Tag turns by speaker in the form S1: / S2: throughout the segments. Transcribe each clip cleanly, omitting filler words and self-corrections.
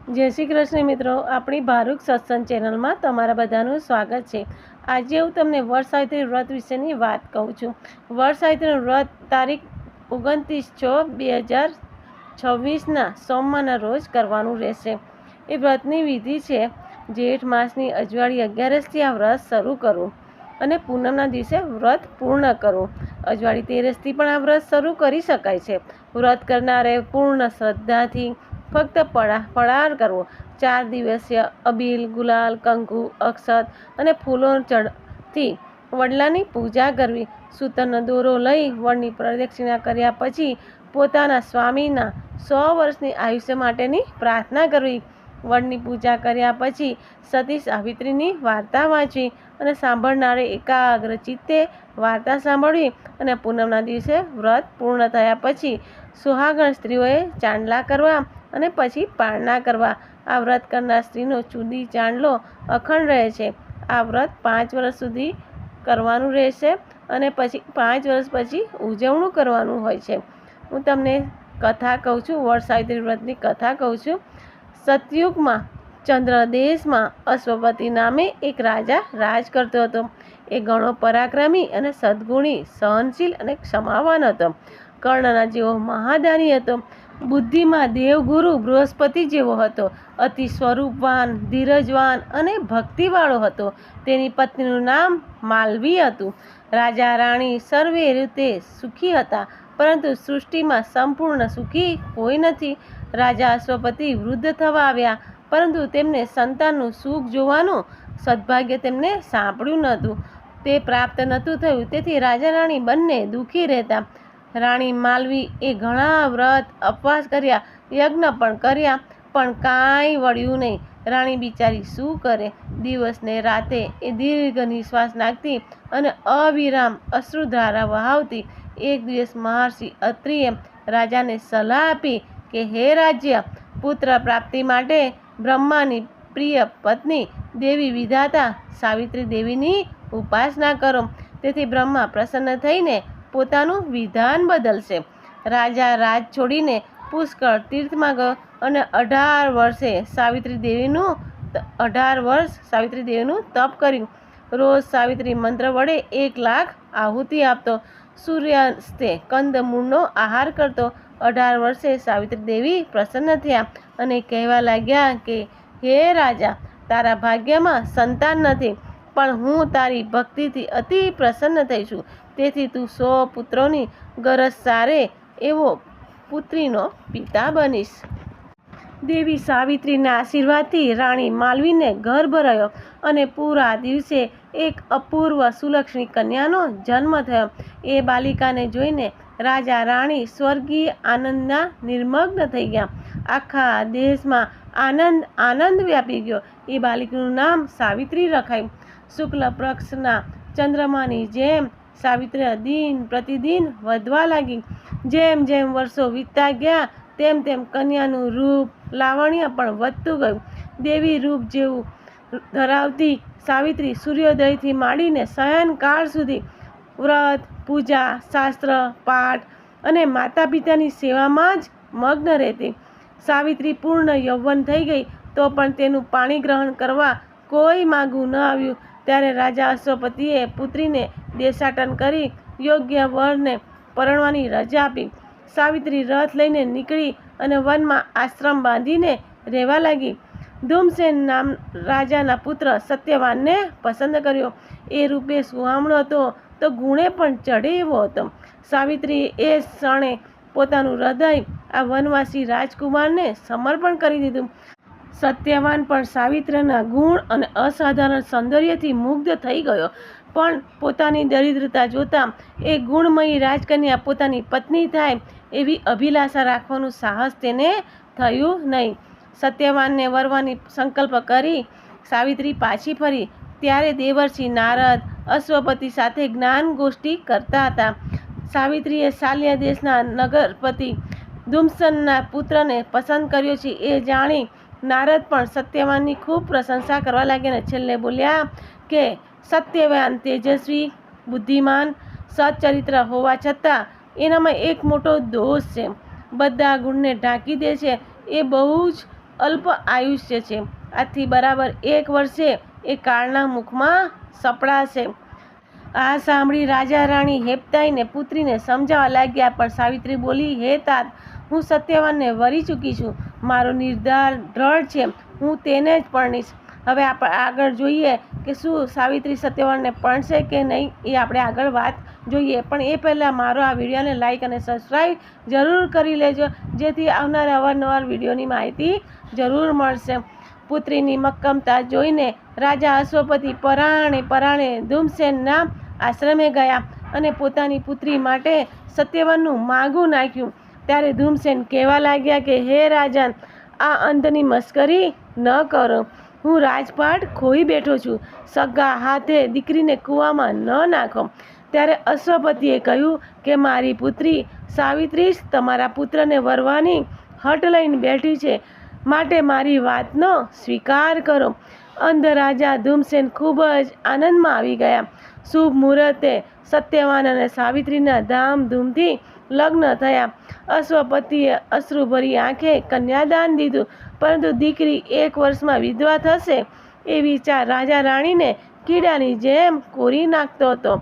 S1: જય શ્રી કૃષ્ણ મિત્રો, આપણી ભારૂક સત્સંગ ચેનલમાં તમારા બધાનું સ્વાગત છે। આજે હું તમને વડસાવિત્રી વ્રત વિશેની વાત કહું છું। વડસાવિત્રીનું વ્રત તારીખ 29/6/2026ના સોમવારના રોજ કરવાનું રહેશે। એ વ્રતની વિધિ છે, જેઠ માસની અજવાળી 11સથી આ વ્રત શરૂ કરવું અને પૂનમના દિવસે વ્રત પૂર્ણ કરવું। અજવાળી 13સથી પણ આ વ્રત શરૂ કરી શકાય છે। વ્રત કરનારે પૂર્ણ શ્રદ્ધાથી ફક્ત ફળાર કરવો। 4 દિવસીય અબીલ, ગુલાલ, કંકુ, અક્ષત અને ફૂલોથી વડલાની પૂજા કરવી। સૂતરનો દોરો લઈ વડની પ્રદક્ષિણા કર્યા પછી પોતાના સ્વામીના 100 વર્ષની આયુષ્ય માટેની પ્રાર્થના કરવી। વડની પૂજા કર્યા પછી સતી સાવિત્રીની વાર્તા વાંચવી અને સાંભળનારે એકાગ્ર ચિત્તે વાર્તા સાંભળવી અને પૂનમના દિવસે વ્રત પૂર્ણ થયા પછી સુહાગણ સ્ત્રીઓએ ચાંદલા કરવા અને પછી પારણા કરવા। આ વ્રત કરનાર સ્ત્રીનો ચૂડી ચાંદલો અખંડ રહે છે। આ વ્રત 5 વર્ષ સુધી કરવાનું રહેશે અને પછી 5 વર્ષ પછી ઉજવણું કરવાનું હોય છે। હું તમને કથા કહું છું, વડસાવિત્રી વ્રતની કથા કહું છું। સતયુગમાં ચંદ્રદેશમાં અશ્વપતિ નામે એક રાજા રાજ કરતો હતો। એ ઘણો પરાક્રમી અને સદ્ગુણી, સહનશીલ અને ક્ષમાવાન હતો। કર્ણના જેવો મહાદાની હતો। બુદ્ધિમાં દેવગુરુ બૃહસ્પતિ જેવો હતો। અતિ સ્વરૂપવાન, ધીરજવાન અને ભક્તિવાળો હતો। તેની પત્નીનું નામ માલવી હતું। રાજા રાણી સર્વે રીતે સુખી હતા, પરંતુ સૃષ્ટિમાં સંપૂર્ણ સુખી કોઈ નથી। રાજા અશ્વપતિ વૃદ્ધ થવા આવ્યા, પરંતુ તેમને સંતાનનું સુખ જોવાનું સદભાગ્ય તેમને સાંપડ્યું નહોતું, તે પ્રાપ્ત નહોતું થયું। તેથી રાજા રાણી બંને દુઃખી રહેતા। રાણી માલવી એ ઘણા વ્રત ઉપવાસ કર્યા, યજ્ઞ પણ કર્યા, પણ કાંઈ વળ્યું નહીં। રાણી બિચારી શું કરે? દિવસને રાતે એ દીર્ઘ નિશ્વાસ નાખતી અને અવિરામ અશ્રુધારા વહાવતી। એક દિવસ મહર્ષિ અત્રિએ રાજાને સલાહ આપી કે હે રાજ્ય, પુત્ર પ્રાપ્તિ માટે બ્રહ્માની પ્રિય પત્ની દેવી વિધાતા સાવિત્રી દેવીની ઉપાસના કરો, તેથી બ્રહ્મા પ્રસન્ન થઈને પોતાનું વિધાન બદલશે। રાજા રાજ છોડીને પુષ્કળ તીર્થમાં ગયો અને 18 વર્ષ સાવિત્રી દેવીનું તપ કર્યું। રોજ સાવિત્રી મંત્ર વડે 1 લાખ આહુતિ આપતો, સૂર્યાસ્તે કંદમૂળનો આહાર કરતો। 18 વર્ષે સાવિત્રી દેવી પ્રસન્ન થયા અને કહેવા લાગ્યા કે હે રાજા, તારા ભાગ્યમાં સંતાન નથી, પણ હું તારી ભક્તિથી અતિ પ્રસન્ન થઈ છું, તેથી તું 100 પુત્રોની ગરજ સારે એવો પુત્રીનો પિતા બનીશ। દેવી સાવિત્રીના આશીર્વાદથી રાણી માલવીને ગર્ભ રહ્યો અને પૂરા દિવસે એક અપૂર્વ સુલક્ષણી કન્યાનો જન્મ થયો। એ બાલિકાને જોઈને રાજા રાણી સ્વર્ગીય આનંદના નિર્મગ્ન થઈ ગયા। આખા દેશમાં આનંદ વ્યાપી ગયો। એ બાલિકાનું નામ સાવિત્રી રખાયું। શુક્લ પક્ષના ચંદ્રમાની જેમ સાવિત્રી દિન પ્રતિદિન વધવા લાગી। જેમ જેમ વર્ષો વીતતા ગયા તેમ તેમ કન્યાનું રૂપ લાવણ્ય પણ વધતું ગયું। દેવી રૂપ જેવું ધરાવતી સાવિત્રી સૂર્યોદયથી માંડીને શયનકાળ સુધી વ્રત, પૂજા, શાસ્ત્ર પાઠ અને માતા પિતાની સેવામાં જ મગ્ન રહેતી। સાવિત્રી પૂર્ણ યૌવન થઈ ગઈ તો પણ તેનું પાણી ગ્રહણ કરવા કોઈ માગું ન આવ્યું। ત્યારે રાજા અશ્વપતિએ પુત્રીને દેશાટન કરી યોગ્ય વરને પરણવાની રજા આપી। સાવિત્રી રથ લઈને નીકળી અને વનમાં આશ્રમ બાંધીને રહેવા લાગી। ધૂમસેન નામ રાજાના પુત્ર સત્યવાનને પસંદ કર્યો। એ રૂપે સુહામણો હતો તો ગુણે પણ ચઢે એવો હતો। સાવિત્રીએ એ ક્ષણે પોતાનું હૃદય આ વનવાસી રાજકુમારને સમર્પણ કરી દીધું। સત્યવાન પણ સાવિત્રીના ગુણ અને અસાધારણ સૌંદર્યથી મુગ્ધ થઈ ગયો, પણ પોતાની દરિદ્રતા જોતા એ ગુણમયી રાજકન્યા પોતાની પત્ની થાય એવી અભિલાષા રાખવાનું સાહસ તેને થયું નહીં। સત્યવાનને વરવાની સંકલ્પ કરી સાવિત્રી પાછી ફરી, ત્યારે દેવર્ષિ નારદ અશ્વપતિ સાથે જ્ઞાન ગોષ્ઠી કરતા હતા। સાવિત્રીએ શાલ્ય દેશના નગરપતિ ધૂમસેનના પુત્રને પસંદ કર્યો છે એ જાણી નારદ પણ સત્યવાનની ખૂબ પ્રશંસા કરવા લાગ્યા અને છેલ્લે બોલ્યા કે સત્યવાન તેજસ્વી, બુદ્ધિમાન, સચ્ચરિત્ર હોવા છતાં એનામાં એક મોટો દોષ છે। બધા ગુણને ઢાંકી દે છે। એ બહુ જ અલ્પ આયુષ્ય છે. આથી બરાબર 1 વર્ષે એ કાળના મુખમાં સપડાશે. આ સાંભળી રાજા રાણી હેબતાઈને પુત્રીને સમજાવવા લાગ્યા, પણ સાવિત્રી બોલી, હે તાત, હું સત્યવાનને વરી ચૂકી છું. મારો નિર્ધાર દ્રઢ છે, હું તેને જ પરણીશ. હવે આપણે આગળ જોઈએ કે શું સાવિત્રી સત્યવાનને પરણશે કે નહીં, એ આપણે આગળ વાત જોઈએ. પણ એ પહેલાં મારો આ વિડીયોને લાઇક અને સબસ્ક્રાઈબ જરૂર કરી લેજો, જેથી આવનાર અવારનવાર વિડીયોની માહિતી જરૂર મળશે. પુત્રીની મક્કમતા જોઈને રાજા અશ્વપતિ પરાણે ધૂમસેનના આશ્રમે ગયા અને પોતાની પુત્રી માટે સત્યવાનનું માગું નાખ્યું. ત્યારે ધૂમસેન કહેવા લાગ્યા કે હે રાજન, આ અંધની મસ્કરી ન કરો. હું રાજપાટ ખોઈ બેઠો છું. સગા હાથે દીકરીને કૂવામાં ન નાખો. ત્યારે અશ્વપતિએ કહ્યું કે મારી પુત્રી સાવિત્રી જ તમારા પુત્રને વરવાની હટ લઈને બેઠી છે, માટે મારી વાતનો સ્વીકાર કરો. અંધ રાજા ધૂમસેન ખૂબ જ આનંદમાં આવી ગયા. શુભ મુહૂર્તે સત્યવાન અને સાવિત્રીના ધામધૂમથી લગ્ન થયા. અશ્વપતિએ અશ્રુભરી આંખે કન્યાદાન દીધું, પરંતુ દીકરી 1 વર્ષમાં વિધવા થશે એ વિચાર રાજા રાણીને કીડાની જેમ કોરી નાખતો હતો.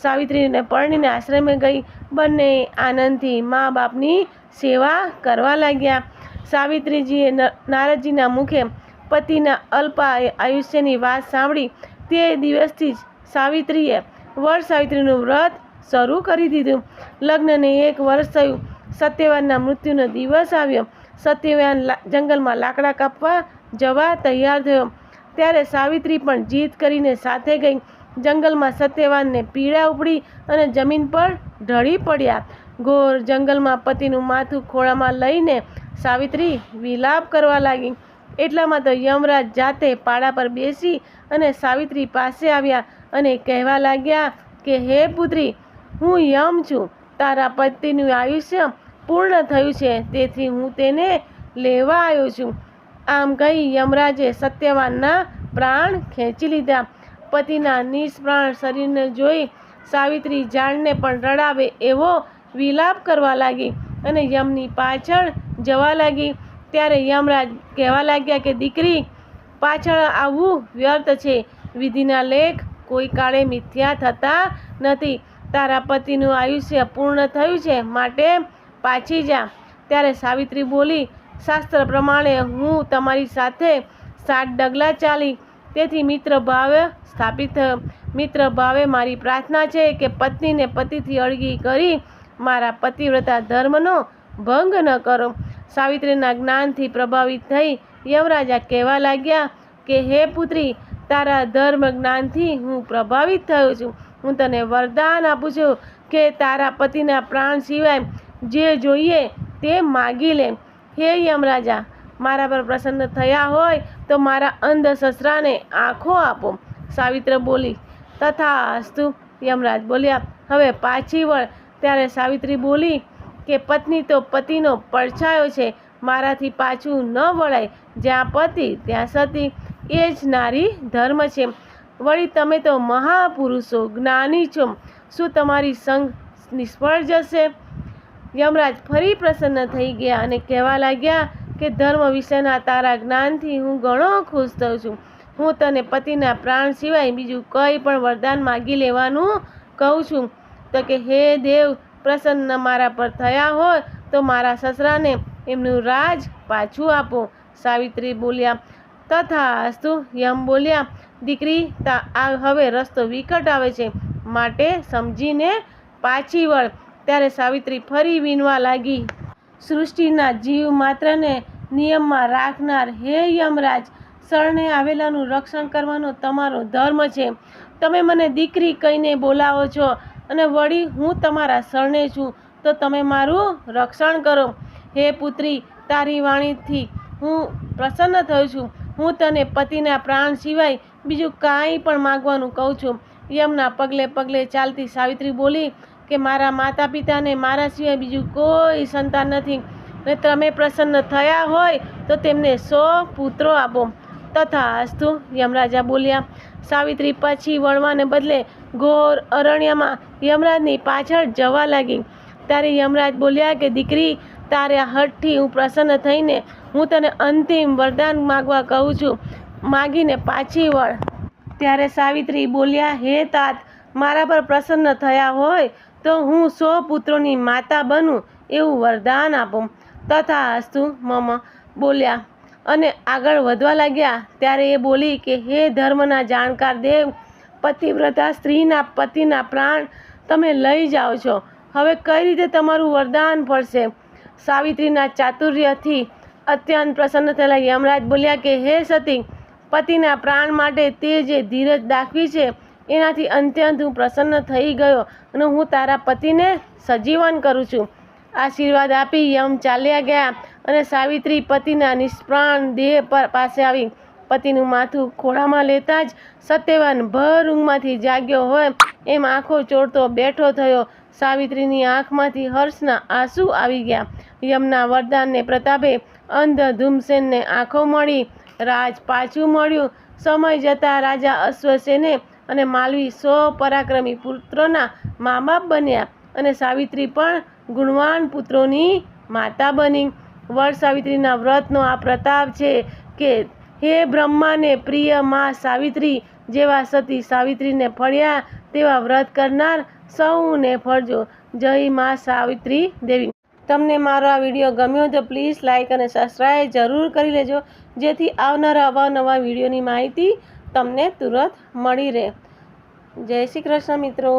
S1: સાવિત્રીને પરણીને આશ્રમે ગઈ. બંને આનંદથી મા બાપની સેવા કરવા લાગ્યા. સાવિત્રીજીએ નારદજીના મુખે પતિના અલ્પ આયુષ્યની વાત સાંભળી તે દિવસથી જ સાવિત્રીએ વડસાવિત્રીનું વ્રત શરૂ કરી દીધું. લગ્નને 1 વર્ષ થયું. સત્યવાનના મૃત્યુનો દિવસ આવ્યો. સત્યવાન જંગલમાં લાકડા કાપવા જવા તૈયાર થયો. ત્યારે સાવિત્રી પણ જીદ કરીને સાથે ગઈ. જંગલમાં સત્યવાનને પીડા ઉપડી અને જમીન પર ઢળી પડ્યા. ઘોર જંગલમાં પતિનું માથું ખોળામાં લઈને સાવિત્રી વિલાપ કરવા લાગી. એટલામાં તો યમરાજ જાતે પાડા પર બેસી અને સાવિત્રી પાસે આવ્યા અને કહેવા લાગ્યા કે હે પુત્રી, હું યમ છું. તારા પતિનું આયુષ્ય પૂર્ણ થયું છે, તેથી હું તેને લેવા આવ્યો છું. આમ કહી યમરાજે સત્યવાનના પ્રાણ ખેંચી લીધા. પતિના નિષ્પ્રાણ શરીરને જોઈ સાવિત્રી જાણને પણ રડાવે એવો વિલાપ કરવા લાગી અને યમની પાછળ જવા લાગી. ત્યારે યમરાજ કહેવા લાગ્યા કે દીકરી, પાછળ આવવું વ્યર્થ છે. વિધિના લેખ કોઈ કાળે મિથ્યા થતા નથી. તારા પતિનું આયુષ્ય પૂર્ણ થયું છે, માટે પાછી જા. ત્યારે સાવિત્રી બોલી, શાસ્ત્ર પ્રમાણે હું તમારી સાથે 7 ડગલા ચાલી, તેથી મિત્ર ભાવ સ્થાપિત થયો. મિત્ર ભાવે મારી પ્રાર્થના છે કે પત્નીને પતિથી અળગી કરી મારા પતિવ્રતા ધર્મનો ભંગ ન કરો. સાવિત્રીના જ્ઞાનથી પ્રભાવિત થઈ યમરાજા કહેવા લાગ્યા કે હે પુત્રી, તારા ધર્મ જ્ઞાનથી હું પ્રભાવિત થયો છું. હું તને વરદાન આપું છું કે તારા પતિના પ્રાણ સિવાય જે જોઈએ તે માગી લે. હે યમરાજા, મારા પર પ્રસન્ન થયા હોય તો મારા અંધ સસરાને આંખો આપો. સાવિત્રી બોલી, તથાસ્તુ. યમરાજ બોલ્યા, હવે પાછી વળ. ત્યારે સાવિત્રી બોલી કે પત્ની તો પતિનો પડછાયો છે, મારાથી પાછું ન વળાય. જ્યાં પતિ ત્યાં સતી, એ જ નારી ધર્મ છે. વળી તમે તો મહાપુરુષો, જ્ઞાની છો, શું તમારી સંગ નિષ્ફળ જશે? યમરાજ ફરી પ્રસન્ન થઈ ગયા અને કહેવા લાગ્યા કે ધર્મ વિશેના તારા જ્ઞાનથી હું ઘણો ખુશ થયો છું. હું તને પતિના પ્રાણ સિવાય બીજું કંઈ પણ વરદાન માગી લેવાનું કહું છું. તો કે હે દેવ, પ્રસન્ન મારા પર થયા હોય તો મારા સસરાને એમનું રાજ પાછું આપો. સાવિત્રી બોલ્યા, તથાસ્તુ. યમ બોલ્યા, દીકરી, આ હવે રસ્તો વિકટ આવે છે, માટે સમજીને પાછી વળ. ત્યારે સાવિત્રી ફરી વિનવા લાગી, સૃષ્ટિના જીવ માત્રને નિયમમાં રાખનાર હે યમરાજ, શરણે આવેલાનું રક્ષણ કરવાનો તમારો ધર્મ છે. તમે મને દીકરી કહીને બોલાવો છો અને વળી હું તમારા શરણે છું, તો તમે મારું રક્ષણ કરો. હે પુત્રી, તારી વાણીથી હું પ્રસન્ન થયો છું. હું તને પતિના પ્રાણ સિવાય બીજું કાંઈ પણ માગવાનું કહું છું. યમના પગલે પગલે ચાલતી સાવિત્રી બોલી કે મારા માતા પિતાને મારા સિવાય બીજું કોઈ સંતાન નથી, ને તમે પ્રસન્ન થયા હોય તો તેમને 100 પુત્રો આપો. તથાસ્તુ. યમરાજા બોલ્યા. સાવિત્રી પછી વળવાને બદલે ઘોર અરણ્યમાં યમરાજની પાછળ જવા લાગી. ત્યારે યમરાજ બોલ્યા કે દીકરી, તારા હઠથી હું પ્રસન્ન થઈને હું તને અંતિમ વરદાન માગવા કહું છું, માગીને પાછી વળ. ત્યારે સાવિત્રી બોલ્યા, હે તાત, મારા પર પ્રસન્ન થયા હોય તો હું 100 પુત્રોની માતા બનું એવું વરદાન આપો. તથાસ્તુ મમ બોલ્યા અને આગળ વધવા લાગ્યા. ત્યારે એ બોલી કે હે ધર્મના જાણકાર દેવ, પતિવ્રતા સ્ત્રીના પતિના પ્રાણ તમે લઈ જાઓ છો. હવે કઈ રીતે તમારું વરદાન ફળશે? સાવિત્રીના ચાતુર્યથી અત્યંત પ્રસન્ન થયેલા યમરાજ બોલ્યા કે હે સતી, પતિના પ્રાણ માટે તે જે ધીરજ દાખવી છે એનાથી અત્યંત હું પ્રસન્ન થઈ ગયો અને હું તારા પતિને સજીવન કરું છું. આશીર્વાદ આપી યમ ચાલ્યા ગયા અને સાવિત્રી પતિના નિષ્પ્રાણ દેહ પાસે આવી. પતિનું માથું ખોળામાં લેતા જ સત્યવાન ભર ઊંઘમાંથી જાગ્યો હોય એમ આંખો ચોળતો બેઠો થયો. સાવિત્રીની આંખમાંથી હર્ષના આંસુ આવી ગયા. યમના વરદાનને પ્રતાપે અંધ ધૂમસેનને આંખો મળી, રાજ પાછું મળ્યું. સમય જતાં રાજા અશ્વસેને અને માલવી 100 પરાક્રમી પુત્રોના મા બાપ બન્યા અને સાવિત્રી પણ ગુણવાન પુત્રોની માતા બની. વડ સાવિત્રીના વ્રતનો આ પ્રતાપ છે કે હે બ્રહ્માને પ્રિય મા સાવિત્રી જેવા સતી સાવિત્રીને ફળ્યા તેવા વ્રત કરનાર સૌને ફળજો. જય મા સાવિત્રી દેવી. તમને મારો આ વિડીયો ગમ્યો તો પ્લીઝ લાઇક અને સબસ્ક્રાઈબ જરૂર કરી લેજો, જેથી આવનારા અવનવા વિડીયોની માહિતી તમને તુરંત મળી રહે. જય શ્રી કૃષ્ણ મિત્રો.